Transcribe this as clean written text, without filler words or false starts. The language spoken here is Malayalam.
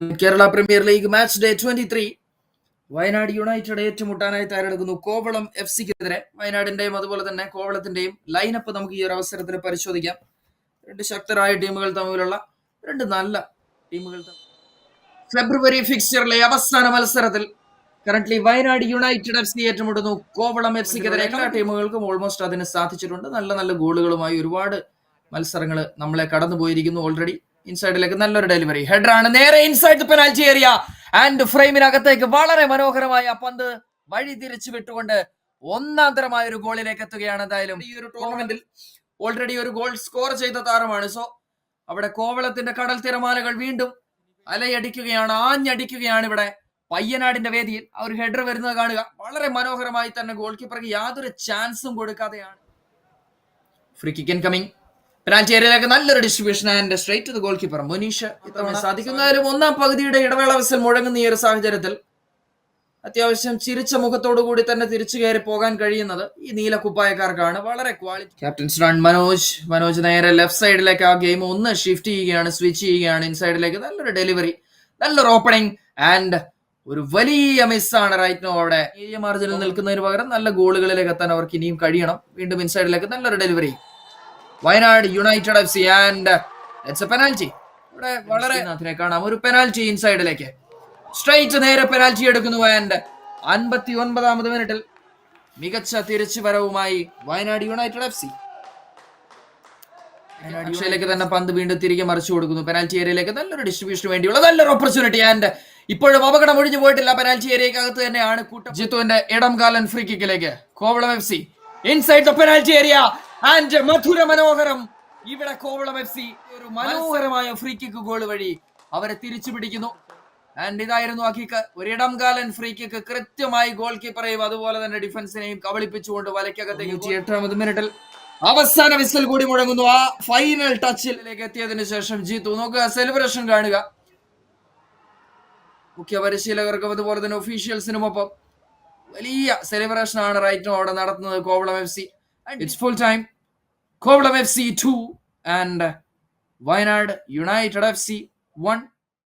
Kerala Premier League match day 23 Wayanad United ഏറ്റുമുട്ടാനായി തയ്യാറെടുക്കുന്നു കോവളം FC-ക്കെതിരെ. വയനാടിന്റെയും അതുപോലെ തന്നെ കോവളത്തിന്റെയും ലൈനപ്പ് നമുക്ക് ഈ ഒരു അവസരത്തിൽ പരിശോധിക്കാം. രണ്ട് ശക്തരായ ടീമുകൾ തമ്മിലുള്ള രണ്ട് നല്ല ടീമുകൾ. ഫെബ്രുവരി ഫിക്സ്ചറിലെ അവസാന മത്സരത്തിൽ കറന്റ്ലി വയനാട് യുണൈറ്റഡ് FC ഏറ്റുമുട്ടുന്നു കോവളം FC-ക്കെതിരെ. എല്ലാ ടീമുകൾക്കും ഓൾമോസ്റ്റ് അതിന് സാധിച്ചിട്ടുണ്ട്. നല്ല നല്ല ഗോളുകളുമായി ഒരുപാട് മത്സരങ്ങൾ നമ്മളെ കടന്നുപോയിരിക്കുന്നു ഓൾറെഡി. ഇൻസൈഡിലേക്ക് നല്ലൊരു ഡെലിവറി, ഹെഡറാണ്, നേരെ ഇൻസൈഡ് പെനാൽറ്റി ഏരിയ ആൻഡ് ഫ്രെയിമിനകത്തേക്ക് വളരെ മനോഹരമായ പന്ത് വഴി തിരിച്ചു വിട്ടുകൊണ്ട് ഒന്നാം തരമായ ഒരു ഗോളിലേക്ക് എത്തുകയാണ്. എന്തായാലും ഈ ഒരു ടൂർണമെന്റിൽ ഓൾറെഡി ഒരു ഗോൾ സ്കോർ ചെയ്ത താരമാണ്. സോ അവിടെ കോവളത്തിന്റെ കടൽ തിരമാലകൾ വീണ്ടും അലയടിക്കുകയാണ്, ആഞ്ഞടിക്കുകയാണ് ഇവിടെ പയ്യനാടിന്റെ വേദിയിൽ. ആ ഒരു ഹെഡർ വരുന്നത് കാണുക. വളരെ മനോഹരമായി തന്നെ ഗോൾ കീപ്പർക്ക് യാതൊരു ചാൻസും കൊടുക്കാതെയാണ് ഫ്രീ കിക്ക് ഇൻകമിംഗ്. പെനാൽറ്റി ഏരിയയിലേക്ക് നല്ലൊരു distribution and straight to goal keeper Munish. ഇത്തവണ സാധിക്കുന്നതിലും ഒന്നാം പകുതിയുടെ ഇടവേള വിസിൽ മുഴങ്ങുന്ന ഈ ഒരു സാഹചര്യത്തിൽ അത്യാവശ്യം ചിരിച്ച മുഖത്തോടു കൂടി തന്നെ തിരിച്ചു കയറി പോകാൻ കഴിയുന്നത് ഈ നീല കുപ്പായക്കാർക്കാണ്. വളരെ ക്വാളിറ്റി. ക്യാപ്റ്റൻസ് റൺ മനോജ് നേരെ ലെഫ്റ്റ് സൈഡിലേക്ക് ആ ഗെയിം ഒന്ന് ഷിഫ്റ്റ് ചെയ്യുകയാണ്, സ്വിച്ച് ചെയ്യുകയാണ് ഇൻസൈഡിലേക്ക്. നല്ലൊരു ഡെലിവറി, നല്ലൊരു ഓപ്പണിംഗ് ആൻഡ് ഒരു വലിയ മിസ്സാണ് റൈറ്റ് നോ. അവിടെ ഏരിയ മാർജിനിൽ നിൽക്കുന്നതിന് പകരം നല്ല ഗോളുകളിലേക്ക് എത്താൻ അവർക്ക് ഇനിയും കഴിയണം. വീണ്ടും ഇൻസൈഡിലേക്ക് നല്ലൊരു delivery. Wayanad United FC and it's A penalty. ഇവിടെ വളരെ കാണാം, ഒരു പെനാൽറ്റി ഇൻസൈഡിലേക്ക് സ്ട്രൈറ്റ് നേരെ പെനാൽറ്റി എടുക്കുന്നു. ആൻഡ് 59ാമത് മിനിറ്റിൽ മികച്ച തിരിച്ചു വരവുമായി വയനാട് യുണൈറ്റഡ് FC യിലേക്ക് തന്നെ പന്ത് വീണ്ടും തിരികെ മറിച്ചു കൊടുക്കുന്നു. പെനാൽറ്റി ഏരിയയിലേക്ക് നല്ലൊരു ഡിസ്ട്രിബ്യൂഷന് വേണ്ടിയുള്ള നല്ലൊരു ഓപ്പർച്യൂണിറ്റി. ആൻഡ് ഇപ്പോഴും അപകടം ഒഴിഞ്ഞു പോയിട്ടില്ല. പെനാൽറ്റി ഏരിയക്കകത്ത് തന്നെയാണ് കൂട്ടം. ജിത്തുവിന്റെ ഇടം കാലൻ ഫ്രീ കിക്കിലേക്ക് Kovalam FC inside the penalty area and മധുര മനോഹരം. ഇവിടെ കോവളം FC ഒരു മനോഹരമായ ഫ്രീ കിക്ക് ഗോൾ വഴി അവരെ തിരിച്ചു പിടിക്കുന്നു. ആൻഡ് ഇതായിരുന്നു ആ കിക്ക്, ഒരു ഇടം കാലൻ ഫ്രീ കിക്ക്. കൃത്യമായി ഗോൾ കീപ്പറെയും അതുപോലെ തന്നെ ഡിഫൻസിനെയും കബളിപ്പിച്ചുകൊണ്ട് വലയ്ക്കകത്തേക്ക്. 8ാമത് മിനിറ്റിൽ അവസാന വിസിൽ കൂടി മുഴങ്ങുന്നു. ആ ഫൈനൽ ടച്ചിലേക്ക് എത്തിയതിനു ശേഷം ജീത്തു നോക്കുക, സെലിബ്രേഷൻ കാണുക. മുഖ്യ പരിശീലകർക്കും അതുപോലെ തന്നെ ഒഫീഷ്യൽസിനുമൊപ്പം വലിയ സെലിബ്രേഷൻ ആണ് റൈറ്റ് നോ അവിടെ നടത്തുന്നത് Kovalam FC. It's full time. Kovalam FC 2 and Wayanad United FC 1.